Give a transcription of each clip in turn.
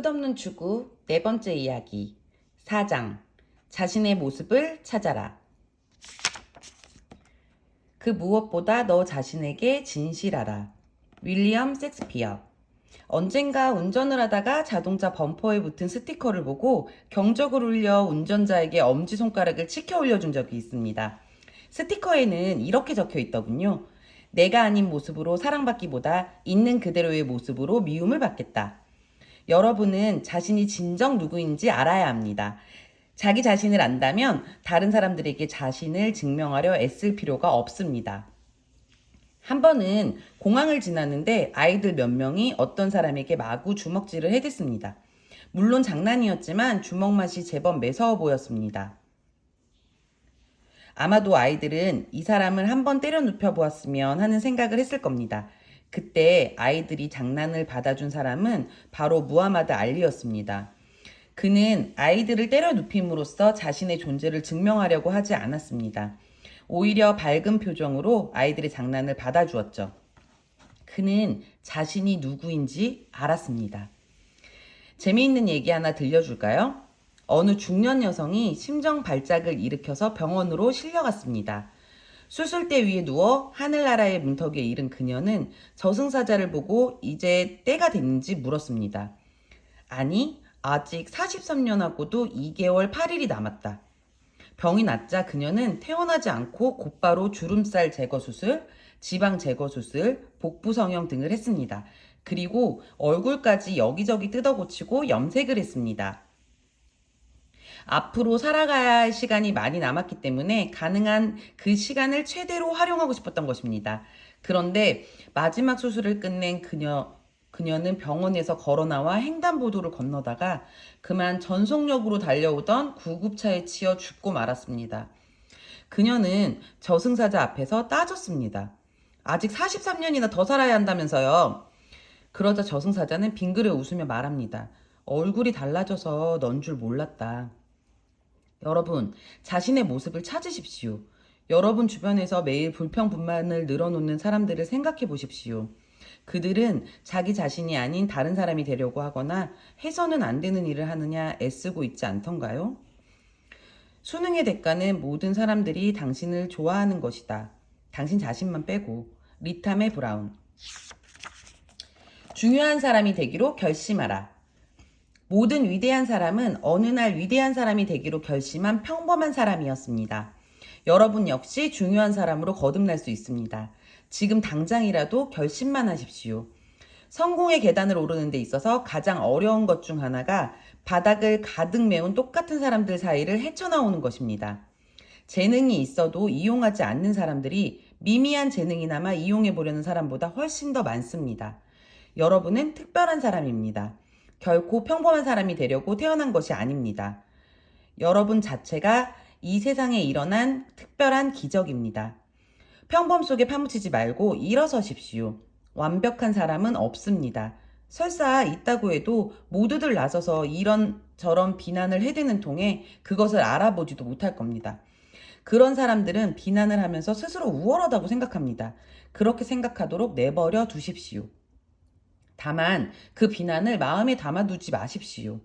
끝없는 추구 네 번째 이야기 4장 자신의 모습을 찾아라. 그 무엇보다 너 자신에게 진실하라. 윌리엄 셰익스피어. 언젠가 운전을 하다가 자동차 범퍼에 붙은 스티커를 보고 경적을 울려 운전자에게 엄지손가락을 치켜 올려준 적이 있습니다. 스티커에는 이렇게 적혀 있더군요. 내가 아닌 모습으로 사랑받기보다 있는 그대로의 모습으로 미움을 받겠다. 여러분은 자신이 진정 누구인지 알아야 합니다. 자기 자신을 안다면 다른 사람들에게 자신을 증명하려 애쓸 필요가 없습니다. 한 번은 공항을 지나는데 아이들 몇 명이 어떤 사람에게 마구 주먹질을 해댔습니다. 물론 장난이었지만 주먹 맛이 제법 매서워 보였습니다. 아마도 아이들은 이 사람을 한번 때려 눕혀 보았으면 하는 생각을 했을 겁니다. 그때 아이들이 장난을 받아준 사람은 바로 무하마드 알리였습니다. 그는 아이들을 때려 눕힘으로써 자신의 존재를 증명하려고 하지 않았습니다. 오히려 밝은 표정으로 아이들의 장난을 받아주었죠. 그는 자신이 누구인지 알았습니다. 재미있는 얘기 하나 들려줄까요? 어느 중년 여성이 심정 발작을 일으켜서 병원으로 실려갔습니다. 수술대 위에 누워 하늘나라의 문턱에 이른 그녀는 저승사자를 보고 이제 때가 됐는지 물었습니다. 아니, 아직 43년하고도 2개월 8일이 남았다. 병이 낫자 그녀는 퇴원하지 않고 곧바로 주름살 제거 수술, 지방 제거 수술, 복부 성형 등을 했습니다. 그리고 얼굴까지 여기저기 뜯어고치고 염색을 했습니다. 앞으로 살아가야 할 시간이 많이 남았기 때문에 가능한 그 시간을 최대로 활용하고 싶었던 것입니다. 그런데 마지막 수술을 끝낸 그녀는 병원에서 걸어 나와 횡단보도를 건너다가 그만 전속력으로 달려오던 구급차에 치여 죽고 말았습니다. 그녀는 저승사자 앞에서 따졌습니다. 아직 43년이나 더 살아야 한다면서요. 그러자 저승사자는 빙그레 웃으며 말합니다. 얼굴이 달라져서 넌 줄 몰랐다. 여러분, 자신의 모습을 찾으십시오. 여러분 주변에서 매일 불평불만을 늘어놓는 사람들을 생각해 보십시오. 그들은 자기 자신이 아닌 다른 사람이 되려고 하거나 해서는 안 되는 일을 하느냐 애쓰고 있지 않던가요? 수능의 대가는 모든 사람들이 당신을 좋아하는 것이다. 당신 자신만 빼고. 리타메 브라운. 중요한 사람이 되기로 결심하라. 모든 위대한 사람은 어느 날 위대한 사람이 되기로 결심한 평범한 사람이었습니다. 여러분 역시 중요한 사람으로 거듭날 수 있습니다. 지금 당장이라도 결심만 하십시오. 성공의 계단을 오르는 데 있어서 가장 어려운 것 중 하나가 바닥을 가득 메운 똑같은 사람들 사이를 헤쳐나오는 것입니다. 재능이 있어도 이용하지 않는 사람들이 미미한 재능이나마 이용해 보려는 사람보다 훨씬 더 많습니다. 여러분은 특별한 사람입니다. 결코 평범한 사람이 되려고 태어난 것이 아닙니다. 여러분 자체가 이 세상에 일어난 특별한 기적입니다. 평범 속에 파묻히지 말고 일어서십시오. 완벽한 사람은 없습니다. 설사 있다고 해도 모두들 나서서 이런저런 비난을 해대는 통에 그것을 알아보지도 못할 겁니다. 그런 사람들은 비난을 하면서 스스로 우월하다고 생각합니다. 그렇게 생각하도록 내버려 두십시오. 다만 그 비난을 마음에 담아두지 마십시오.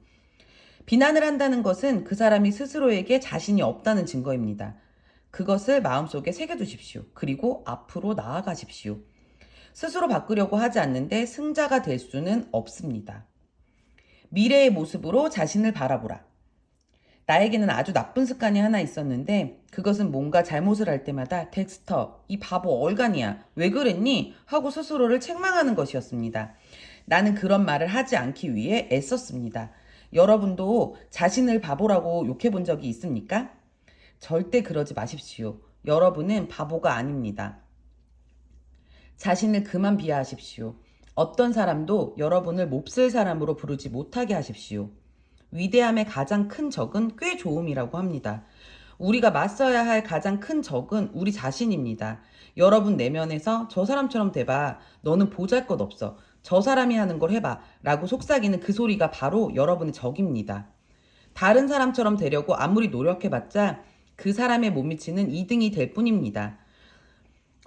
비난을 한다는 것은 그 사람이 스스로에게 자신이 없다는 증거입니다. 그것을 마음속에 새겨두십시오. 그리고 앞으로 나아가십시오. 스스로 바꾸려고 하지 않는데 승자가 될 수는 없습니다. 미래의 모습으로 자신을 바라보라. 나에게는 아주 나쁜 습관이 하나 있었는데 그것은 뭔가 잘못을 할 때마다 덱스터, 이 바보 얼간이야. 왜 그랬니? 하고 스스로를 책망하는 것이었습니다. 나는 그런 말을 하지 않기 위해 애썼습니다. 여러분도 자신을 바보라고 욕해본 적이 있습니까? 절대 그러지 마십시오. 여러분은 바보가 아닙니다. 자신을 그만 비하하십시오. 어떤 사람도 여러분을 몹쓸 사람으로 부르지 못하게 하십시오. 위대함의 가장 큰 적은 꽤 좋음이라고 합니다. 우리가 맞서야 할 가장 큰 적은 우리 자신입니다. 여러분 내면에서 저 사람처럼 돼봐. 너는 보잘것없어. 저 사람이 하는 걸 해봐. 라고 속삭이는 그 소리가 바로 여러분의 적입니다. 다른 사람처럼 되려고 아무리 노력해봤자 그 사람의 못 미치는 2등이 될 뿐입니다.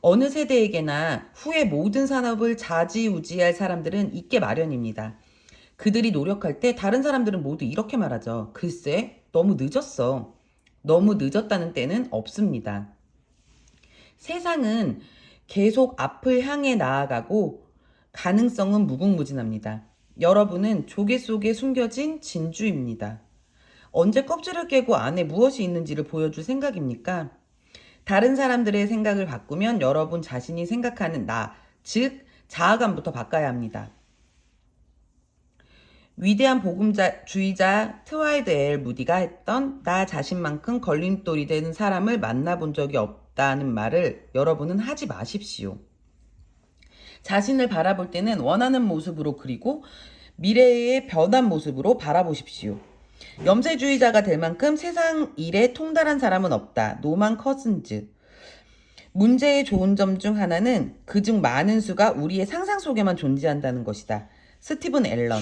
어느 세대에게나 후에 모든 산업을 좌지우지할 사람들은 있게 마련입니다. 그들이 노력할 때 다른 사람들은 모두 이렇게 말하죠. 글쎄, 너무 늦었어. 너무 늦었다는 때는 없습니다. 세상은 계속 앞을 향해 나아가고 가능성은 무궁무진합니다. 여러분은 조개 속에 숨겨진 진주입니다. 언제 껍질을 깨고 안에 무엇이 있는지를 보여줄 생각입니까? 다른 사람들의 생각을 바꾸면 여러분 자신이 생각하는 나, 즉 자아감부터 바꿔야 합니다. 위대한 복음주의자 트와이드 엘 무디가 했던 나 자신만큼 걸림돌이 되는 사람을 만나본 적이 없다는 말을 여러분은 하지 마십시오. 자신을 바라볼 때는 원하는 모습으로 그리고 미래의 변한 모습으로 바라보십시오. 염세주의자가 될 만큼 세상 일에 통달한 사람은 없다. 노만 커슨즈. 문제의 좋은 점 중 하나는 그중 많은 수가 우리의 상상 속에만 존재한다는 것이다. 스티븐 앨런.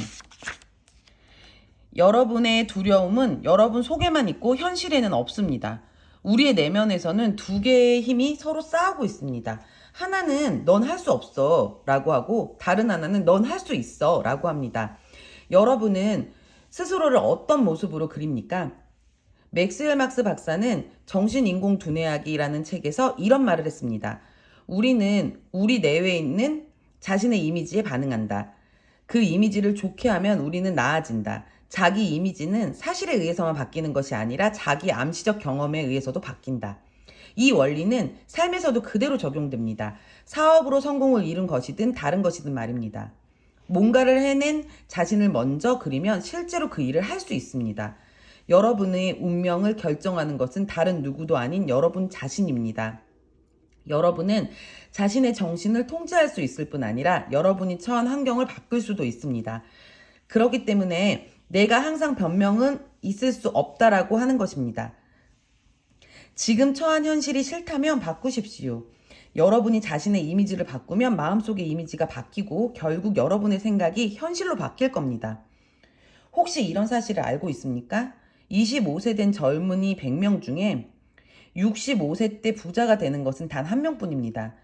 여러분의 두려움은 여러분 속에만 있고 현실에는 없습니다. 우리의 내면에서는 두 개의 힘이 서로 싸우고 있습니다. 하나는 넌 할 수 없어 라고 하고 다른 하나는 넌 할 수 있어 라고 합니다. 여러분은 스스로를 어떤 모습으로 그립니까? 맥스웰 막스 박사는 정신인공두뇌학이라는 책에서 이런 말을 했습니다. 우리는 우리 내외에 있는 자신의 이미지에 반응한다. 그 이미지를 좋게 하면 우리는 나아진다. 자기 이미지는 사실에 의해서만 바뀌는 것이 아니라 자기 암시적 경험에 의해서도 바뀐다. 이 원리는 삶에서도 그대로 적용됩니다. 사업으로 성공을 이룬 것이든 다른 것이든 말입니다. 뭔가를 해낸 자신을 먼저 그리면 실제로 그 일을 할 수 있습니다. 여러분의 운명을 결정하는 것은 다른 누구도 아닌 여러분 자신입니다. 여러분은 자신의 정신을 통제할 수 있을 뿐 아니라 여러분이 처한 환경을 바꿀 수도 있습니다. 그렇기 때문에 내가 항상 변명은 있을 수 없다라고 하는 것입니다. 지금 처한 현실이 싫다면 바꾸십시오. 여러분이 자신의 이미지를 바꾸면 마음속의 이미지가 바뀌고 결국 여러분의 생각이 현실로 바뀔 겁니다. 혹시 이런 사실을 알고 있습니까? 25세 된 젊은이 100명 중에 65세 때 부자가 되는 것은 단 한 명뿐입니다.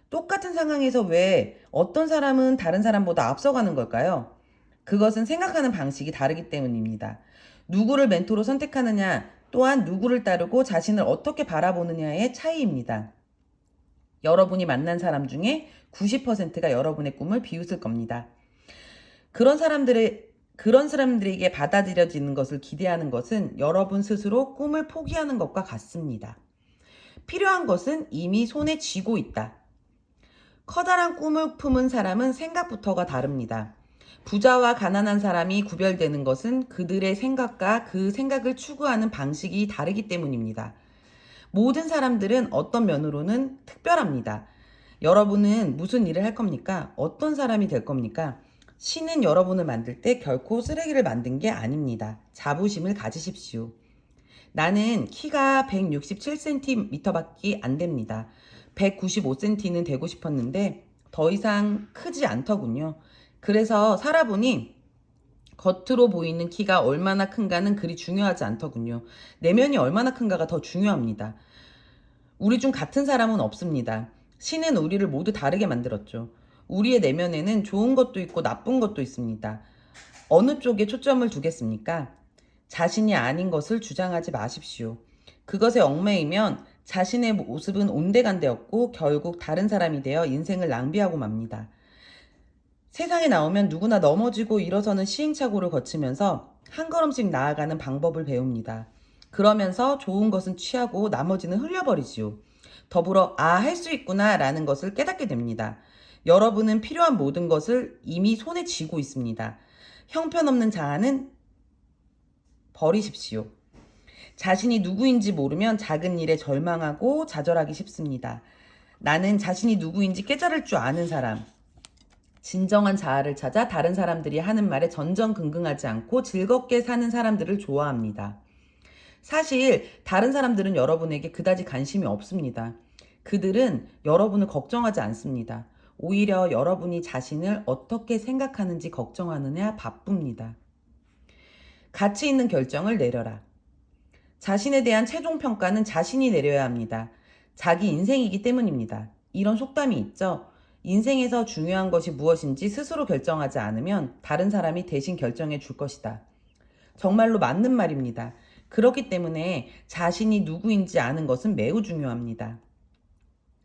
똑같은 상황에서 왜 어떤 사람은 다른 사람보다 앞서가는 걸까요? 그것은 생각하는 방식이 다르기 때문입니다. 누구를 멘토로 선택하느냐 또한 누구를 따르고 자신을 어떻게 바라보느냐의 차이입니다. 여러분이 만난 사람 중에 90%가 여러분의 꿈을 비웃을 겁니다. 그런 사람들에게 받아들여지는 것을 기대하는 것은 여러분 스스로 꿈을 포기하는 것과 같습니다. 필요한 것은 이미 손에 쥐고 있다. 커다란 꿈을 품은 사람은 생각부터가 다릅니다. 부자와 가난한 사람이 구별되는 것은 그들의 생각과 그 생각을 추구하는 방식이 다르기 때문입니다. 모든 사람들은 어떤 면으로는 특별합니다. 여러분은 무슨 일을 할 겁니까? 어떤 사람이 될 겁니까? 신은 여러분을 만들 때 결코 쓰레기를 만든 게 아닙니다. 자부심을 가지십시오. 나는 키가 167cm밖에 안 됩니다. 195cm는 되고 싶었는데 더 이상 크지 않더군요. 그래서 살아보니 겉으로 보이는 키가 얼마나 큰가는 그리 중요하지 않더군요. 내면이 얼마나 큰가가 더 중요합니다. 우리 중 같은 사람은 없습니다. 신은 우리를 모두 다르게 만들었죠. 우리의 내면에는 좋은 것도 있고 나쁜 것도 있습니다. 어느 쪽에 초점을 두겠습니까? 자신이 아닌 것을 주장하지 마십시오. 그것에 얽매이면 자신의 모습은 온데간데없고 결국 다른 사람이 되어 인생을 낭비하고 맙니다. 세상에 나오면 누구나 넘어지고 일어서는 시행착오를 거치면서 한 걸음씩 나아가는 방법을 배웁니다. 그러면서 좋은 것은 취하고 나머지는 흘려버리지요. 더불어 할 수 있구나 라는 것을 깨닫게 됩니다. 여러분은 필요한 모든 것을 이미 손에 쥐고 있습니다. 형편없는 자아는 버리십시오. 자신이 누구인지 모르면 작은 일에 절망하고 좌절하기 쉽습니다. 나는 자신이 누구인지 깨달을 줄 아는 사람. 진정한 자아를 찾아 다른 사람들이 하는 말에 전전긍긍하지 않고 즐겁게 사는 사람들을 좋아합니다. 사실 다른 사람들은 여러분에게 그다지 관심이 없습니다. 그들은 여러분을 걱정하지 않습니다. 오히려 여러분이 자신을 어떻게 생각하는지 걱정하느냐 바쁩니다. 가치 있는 결정을 내려라. 자신에 대한 최종 평가는 자신이 내려야 합니다. 자기 인생이기 때문입니다. 이런 속담이 있죠. 인생에서 중요한 것이 무엇인지 스스로 결정하지 않으면 다른 사람이 대신 결정해 줄 것이다. 정말로 맞는 말입니다. 그렇기 때문에 자신이 누구인지 아는 것은 매우 중요합니다.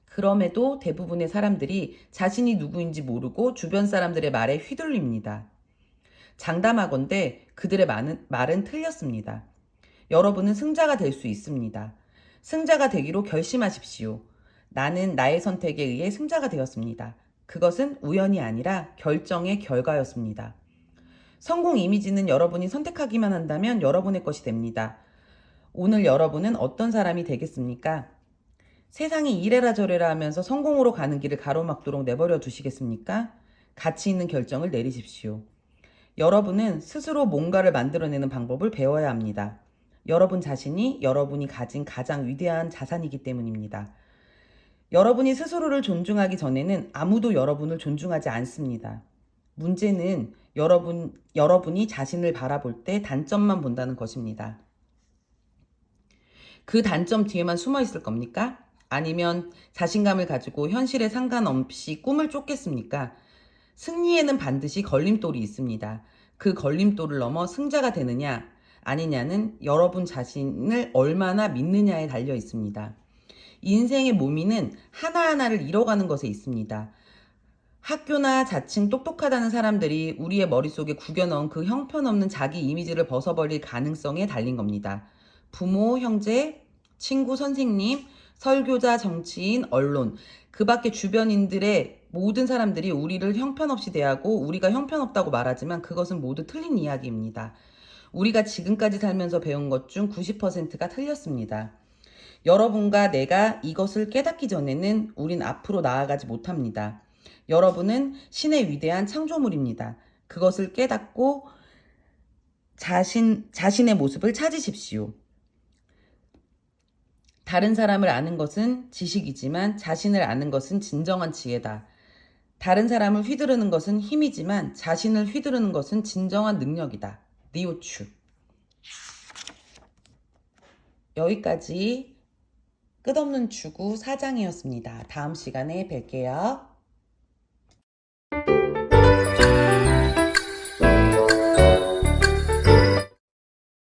그럼에도 대부분의 사람들이 자신이 누구인지 모르고 주변 사람들의 말에 휘둘립니다. 장담하건대 그들의 말은 틀렸습니다. 여러분은 승자가 될 수 있습니다. 승자가 되기로 결심하십시오. 나는 나의 선택에 의해 승자가 되었습니다. 그것은 우연이 아니라 결정의 결과였습니다. 성공 이미지는 여러분이 선택하기만 한다면 여러분의 것이 됩니다. 오늘 여러분은 어떤 사람이 되겠습니까? 세상이 이래라 저래라 하면서 성공으로 가는 길을 가로막도록 내버려 두시겠습니까? 가치 있는 결정을 내리십시오. 여러분은 스스로 뭔가를 만들어내는 방법을 배워야 합니다. 여러분 자신이 여러분이 가진 가장 위대한 자산이기 때문입니다. 여러분이 스스로를 존중하기 전에는 아무도 여러분을 존중하지 않습니다. 문제는 여러분이 자신을 바라볼 때 단점만 본다는 것입니다. 그 단점 뒤에만 숨어 있을 겁니까? 아니면 자신감을 가지고 현실에 상관없이 꿈을 쫓겠습니까? 승리에는 반드시 걸림돌이 있습니다. 그 걸림돌을 넘어 승자가 되느냐, 아니냐는 여러분 자신을 얼마나 믿느냐에 달려 있습니다. 인생의 묘미는 하나하나를 이뤄가는 것에 있습니다. 학교나 자칭 똑똑하다는 사람들이 우리의 머릿속에 구겨넣은 그 형편없는 자기 이미지를 벗어버릴 가능성에 달린 겁니다. 부모, 형제, 친구, 선생님, 설교자, 정치인, 언론, 그 밖에 주변인들의 모든 사람들이 우리를 형편없이 대하고 우리가 형편없다고 말하지만 그것은 모두 틀린 이야기입니다. 우리가 지금까지 살면서 배운 것 중 90%가 틀렸습니다. 여러분과 내가 이것을 깨닫기 전에는 우린 앞으로 나아가지 못합니다. 여러분은 신의 위대한 창조물입니다. 그것을 깨닫고 자신의 모습을 찾으십시오. 다른 사람을 아는 것은 지식이지만 자신을 아는 것은 진정한 지혜다. 다른 사람을 휘두르는 것은 힘이지만 자신을 휘두르는 것은 진정한 능력이다. 리오추. 여기까지 끝없는 추구 4장이었습니다. 다음 시간에 뵐게요.